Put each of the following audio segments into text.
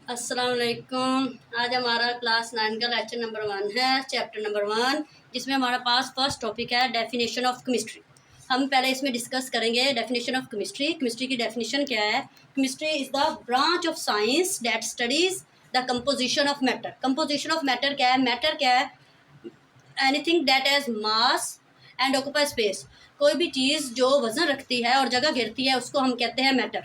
अस्सलाम वालेकुम। आज हमारा क्लास 9 का लेक्चर नंबर 1 है, चैप्टर नंबर 1, जिसमें हमारा पास फर्स्ट टॉपिक है डेफिनेशन ऑफ केमिस्ट्री। हम पहले इसमें डिस्कस करेंगे डेफिनेशन ऑफ केमिस्ट्री। केमिस्ट्री की डेफिनेशन क्या है? Chemistry is the branch of science that studies the composition of matter. Composition of matter क्या है? मैटर क्या है? Anything that has mass and occupy space. कोई भी चीज़ जो वज़न रखती है और जगह घेरती है उसको हम कहते हैं मैटर।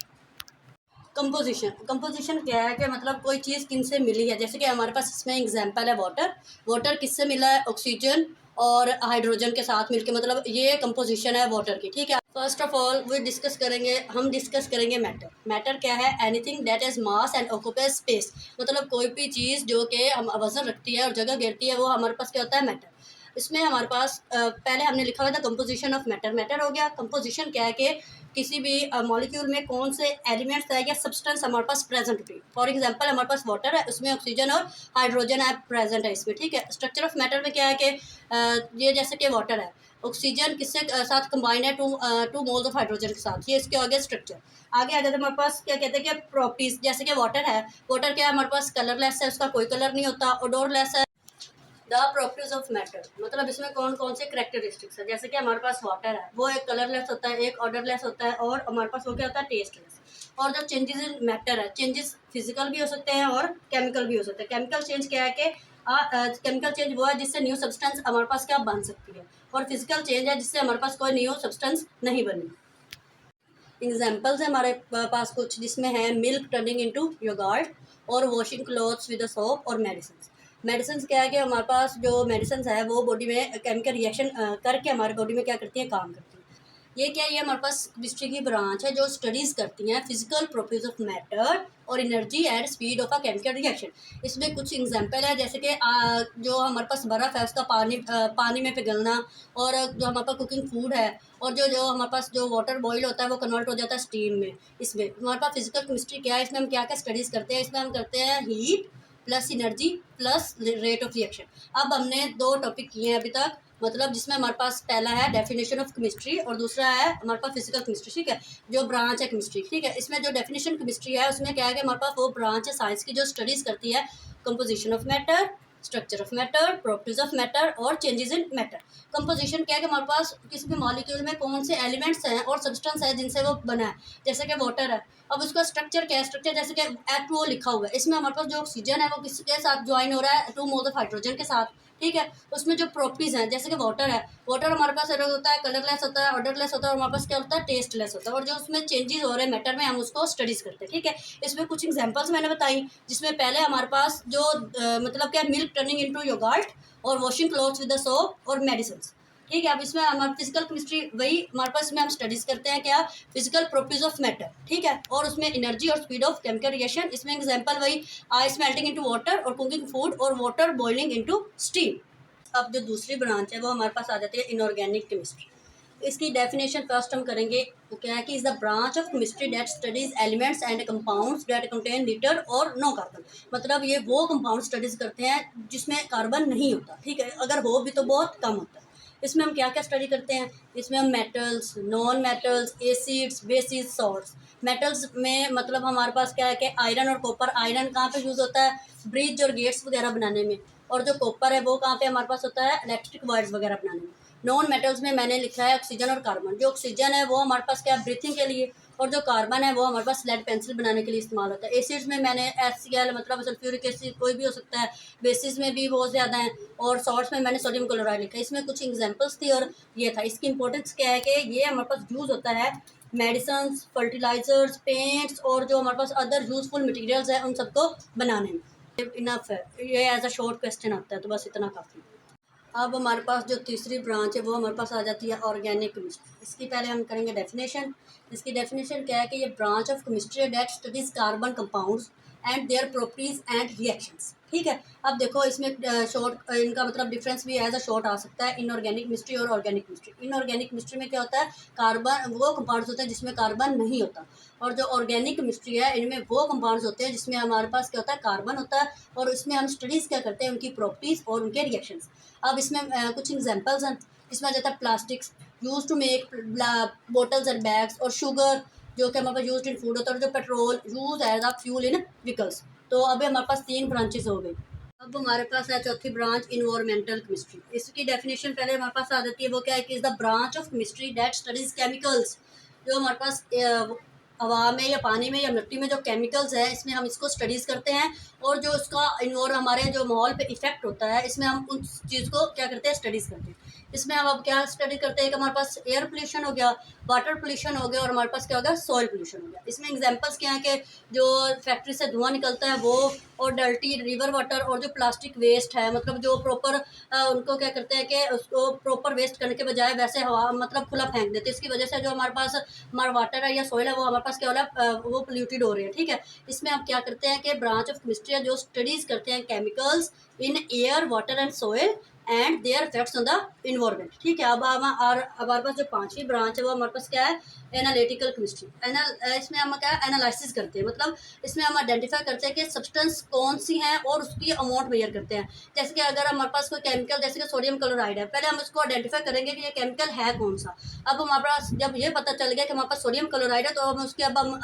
कंपोजिशन क्या है कि मतलब कोई चीज़ किन से मिली है। जैसे कि हमारे पास इसमें एग्जांपल है वाटर। वाटर किससे मिला है? ऑक्सीजन और हाइड्रोजन के साथ मिलके, मतलब ये कंपोजिशन है वाटर की। ठीक है, फर्स्ट ऑफ ऑल हम डिस्कस करेंगे मैटर। मैटर क्या है? Anything that is mass and occupies space. मतलब कोई भी चीज़ जो कि हम वजन रखती है और जगह घेरती है वो हमारे पास क्या होता है? मैटर। इसमें हमारे पास पहले हमने लिखा हुआ था कंपोजिशन ऑफ मैटर। मैटर हो गया। कंपोजिशन क्या है कि किसी भी मॉलिक्यूल में कौन से एलिमेंट्स है या सब्सटेंस हमारे पास प्रेजेंट होती है। फॉर एग्जांपल हमारे पास वाटर है, उसमें ऑक्सीजन और हाइड्रोजन है प्रेजेंट है इसमें। ठीक है, स्ट्रक्चर ऑफ मैटर में क्या है कि ये जैसे कि वाटर है, ऑक्सीजन किससे साथ कंबाइंड है? टू मोल्स ऑफ हाइड्रोजन के साथ। ये इसके आगे स्ट्रक्चर। आगे आ जाते हैं हमारे पास क्या कहते हैं कि प्रॉपर्टीज। जैसे कि वाटर है, वाटर क्या है हमारे पास? कलरलेस है, उसका कोई कलर नहीं होता। ओडोरलेस है। द प्रॉपर्टीज ऑफ मैटर, मतलब इसमें कौन कौन से करेक्टरिस्टिक्स है। जैसे कि हमारे पास वाटर है, वो एक कलरलेस होता है, एक ऑर्डरलेस होता है, और हमारे पास वो क्या होता है? टेस्टलेस। और जो चेंजेस इन मैटर है, चेंजेस फिजिकल भी हो सकते हैं और केमिकल भी हो सकते हैं। केमिकल चेंज क्या है कि केमिकल चेंज वो है जिससे न्यू सब्सटेंस हमारे पास क्या बन सकती है, और फिजिकल चेंज है जिससे हमारे पास कोई न्यू सब्सटेंस नहीं बनी। एग्जाम्पल्स है हमारे पास कुछ, जिसमें है मिल्क टर्निंग इनटू योगर्ट, और वॉशिंग क्लॉथ्स विद सोप, और मेडिसिन। मेडिसिन क्या है कि हमारे पास जो मेडिसिन है वो बॉडी में केमिकल रिएक्शन करके हमारे बॉडी में क्या करती है? काम करती है। ये क्या है? ये हमारे पास केमिस्ट्री की ब्रांच है जो स्टडीज़ करती हैं फिजिकल प्रॉपर्टीज ऑफ मैटर और energy and speed of a chemical reaction. इसमें कुछ एग्जांपल है, जैसे कि जो हमारे पास बर्फ़ है उसका पानी में पिघलना, और जो हमारे पास कुकिंग फूड है, और जो जो हमारे पास जो वाटर बॉईल होता है वो कन्वर्ट हो जाता है स्टीम में। इसमें हमारे पास फिजिकल केमिस्ट्री क्या है? इसमें हम क्या क्या स्टडीज़ करते हैं? इसमें हम करते हैं heat plus energy plus rate of reaction. अब हमने 2 टॉपिक किए हैं अभी तक, मतलब जिसमें हमारे पास पहला है डेफिनेशन ऑफ केमिस्ट्री और दूसरा है हमारे पास फिजिकल केमिस्ट्री। ठीक है, जो ब्रांच है केमिस्ट्री। ठीक है, इसमें जो डेफिनेशन केमिस्ट्री है उसमें क्या है कि हमारे पास वो ब्रांच है साइंस की जो स्टडीज़ करती है composition of matter, structure of matter, properties of matter और चेंजेस इन मैटर। कंपोजिशन क्या है कि हमारे पास किसी भी मॉलिक्यूल में कौन से एलिमेंट्स हैं और सब्सटेंस है जिनसे वो बना है। जैसे कि वाटर है, अब उसका स्ट्रक्चर क्या है? स्ट्रक्चर जैसे कि H2O लिखा हुआ है, इसमें हमारे पास जो ऑक्सीजन है वो किसके साथ ज्वाइन हो रहा है? 2 मोल्स ऑफ हाइड्रोजन के साथ। ठीक है, उसमें जो प्रॉपर्टीज हैं, जैसे कि वाटर है, वाटर हमारे पास होता है कलरलेस होता है, ऑर्डरलेस होता है, और हमारे पास क्या होता है? टेस्टलेस होता है। और जो उसमें चेंजेस हो रहे हैं मैटर में, हम उसको स्टडीज करते हैं। ठीक है, इसमें कुछ एग्जांपल्स मैंने बताई, जिसमें पहले हमारे पास जो मतलब क्या, मिल्क टर्निंग इनटू योगर्ट, और washing clothes with the soap, और मेडिसिन। ठीक है, अब इसमें हमारा फिजिकल केमिस्ट्री वही हमारे पास, इसमें हम स्टडीज करते हैं क्या? Physical properties of matter. ठीक है, और उसमें एनर्जी और स्पीड ऑफ केमिकल रिएक्शन। इसमें एग्जांपल वही आइस मेल्टिंग इनटू वाटर, और कुकिंग फूड, और वाटर बॉइलिंग इनटू स्टीम। अब जो दूसरी ब्रांच है वो हमारे पास आ जाती है इनऑर्गेनिक केमिस्ट्री। इसकी डेफिनेशन फर्स्ट हम करेंगे। तो क्या है कि is the branch of chemistry that studies elements and compounds that contain litre और नो कार्बन। मतलब ये वो कंपाउंड स्टडीज करते हैं जिसमें कार्बन नहीं होता। ठीक है, अगर हो भी तो बहुत कम होता है। इसमें हम क्या क्या स्टडी करते हैं? इसमें हम metals, non metals, acids, basis, salts. Metals में मतलब हमारे पास क्या है कि आयरन और कॉपर। आयरन कहाँ पे यूज़ होता है? ब्रिज और गेट्स वगैरह बनाने में। और जो कॉपर है वो कहाँ पे हमारे पास होता है? इलेक्ट्रिक वायर्स वगैरह बनाने में। नॉन मेटल्स में मैंने लिखा है ऑक्सीजन और कार्बन। जो ऑक्सीजन है वो हमारे पास क्या है? ब्रीथिंग के लिए, और जो कार्बन है वो हमारे पास लेड पेंसिल बनाने के लिए इस्तेमाल होता है। एसिड्स में मैंने HCl मतलब सल्फ्यूरिक एसिड कोई भी हो सकता है। बेसिस में भी बहुत ज़्यादा है, और सॉल्ट्स में मैंने सोडियम क्लोराइड लिखा है। इसमें कुछ एग्जांपल्स थी और ये था। इसकी इंपॉर्टेंस क्या है कि ये हमारे पास यूज़ होता है मेडिसिन, फर्टिलाइजर्स, पेंट्स, और जो हमारे पास अदर यूजफुल मटेरियल्स हैं उन सबको बनाने में। इनफ है, ये एज अ शॉर्ट क्वेश्चन आता है, तो बस इतना काफ़ी। अब हमारे पास जो तीसरी ब्रांच है वो हमारे पास आ जाती है ऑर्गेनिक केमिस्ट्री। इसकी पहले हम करेंगे डेफिनेशन। इसकी डेफिनेशन क्या है कि ये branch of chemistry that studies carbon compounds and their properties and reactions. ठीक है, अब देखो इसमें शॉर्ट इनका मतलब डिफरेंस भी एज अ शॉर्ट आ सकता है, इनऑर्गेनिक केमिस्ट्री और ऑर्गेनिक केमिस्ट्री। इनऑर्गेनिक केमिस्ट्री में क्या होता है? कार्बन, वो कंपाउंड्स होते हैं जिसमें कार्बन नहीं होता। और जो ऑर्गेनिक केमिस्ट्री है इनमें वो कंपाउंड्स होते हैं जिसमें हमारे पास क्या होता है? कार्बन होता है, और इसमें हम स्टडीज़ क्या करते हैं? उनकी प्रॉपर्टीज़ और उनके रिएक्शंस। अब इसमें कुछ एग्जांपल्स हैं। इसमें आ जाता है plastics. Use to make bottles and bags, और शुगर जो कि हमारे पास यूज इन फूड होता है, और जो petrol use as a fuel in vehicles. तो अभी हमारे पास 3 ब्रांचेस हो गई। अब हमारे पास है चौथी ब्रांच, इन्वायरमेंटल केमिस्ट्री। इसकी डेफिनेशन पहले हमारे पास आ जाती है, वो क्या है कि is the branch of chemistry that studies chemicals. जो हमारे पास हवा में या पानी में या मिट्टी में जो केमिकल्स है, इसमें हम इसको स्टडीज़ करते हैं, और जो इसका हमारे जो माहौल पे इफेक्ट होता है, इसमें हम उस चीज़ को क्या करते हैं, स्टडीज़ करते हैं। इसमें हम अब क्या स्टडी करते हैं कि हमारे पास एयर पोल्यूशन हो गया, वाटर पोल्यूशन हो गया, और हमारे पास क्या हो गया, सॉइल पोल्यूशन हो गया। इसमें एग्जांपल्स क्या हैं कि जो फैक्ट्री से धुआं निकलता है वो, और डर्टी रिवर वाटर, और जो प्लास्टिक वेस्ट है, मतलब जो प्रॉपर उनको क्या करते हैं कि उसको प्रॉपर वेस्ट करने के बजाय वैसे हवा मतलब खुला फेंक देते हैं। इसकी वजह से जो हमारे पास हमारा वाटर है या सॉइल है, वो हमारे पास क्या हो रहा है, वो पोल्यूटेड हो रही है। ठीक है, इसमें हम क्या करते हैं कि ब्रांच ऑफ केमिस्ट्री है जो स्टडीज़ करते हैं chemicals in air water and soil and there effects on the environment. ठीक है, अब हमारे पास जो पांचवी ब्रांच है वो हमारे पास क्या है, एनालिटिकल केमिस्ट्री। इसमें हम क्या एनालिसिस करते हैं, मतलब इसमें हम आइडेंटिफाई करते हैं कि सब्सटेंस कौन सी हैं और उसकी अमाउंट मेजर करते हैं। जैसे कि अगर हमारे पास कोई केमिकल, जैसे कि सोडियम क्लोराइड है, पहले हम इसको आइडेंटिफाई करेंगे कि ये केमिकल है कौन सा। अब हमारे पास जब ये पता चल गया कि हमारे पास सोडियम क्लोराइड है, तो हम उसके अब हम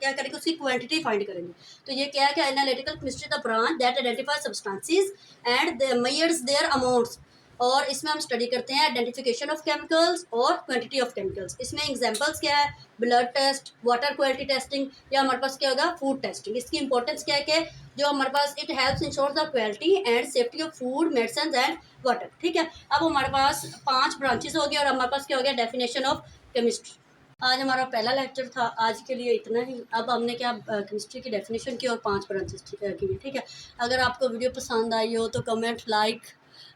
क्या करेंगे, उसकी क्वांटिटी फाइंड करेंगे। तो ये क्या है कि analytical chemistry the branch that identify substances and measures their amounts. और इसमें हम स्टडी करते हैं आइडेंटिफिकेशन ऑफ केमिकल्स और क्वांटिटी ऑफ केमिकल्स। इसमें एग्जांपल्स क्या है, blood test, water quality testing, या हमारे पास क्या होगा, फूड टेस्टिंग। इसकी इंपॉर्टेंस क्या है कि जो हमारे पास it helps ensure the quality and safety of food, medicine and water. ठीक है, अब हमारे पास 5 ब्रांचेस हो गए, और हमारे पास क्या हो गया, डेफिनेशन ऑफ केमिस्ट्री। आज हमारा पहला लेक्चर था, आज के लिए इतना ही। अब हमने क्या केमिस्ट्री की डेफिनेशन की और 5 ब्रांचेस की। ठीक है, अगर आपको वीडियो पसंद आई हो तो कमेंट लाइक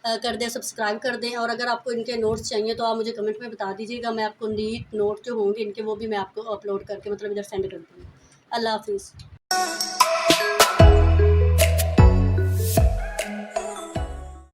कर दें, सब्सक्राइब कर दें, और अगर आपको इनके नोट्स चाहिए तो आप मुझे कमेंट में बता दीजिएगा। मैं आपको नीट नोट जो होंगे इनके, वो भी मैं आपको अपलोड करके मतलब इधर सेंड कर दूँगी। अल्लाह हाफिज़।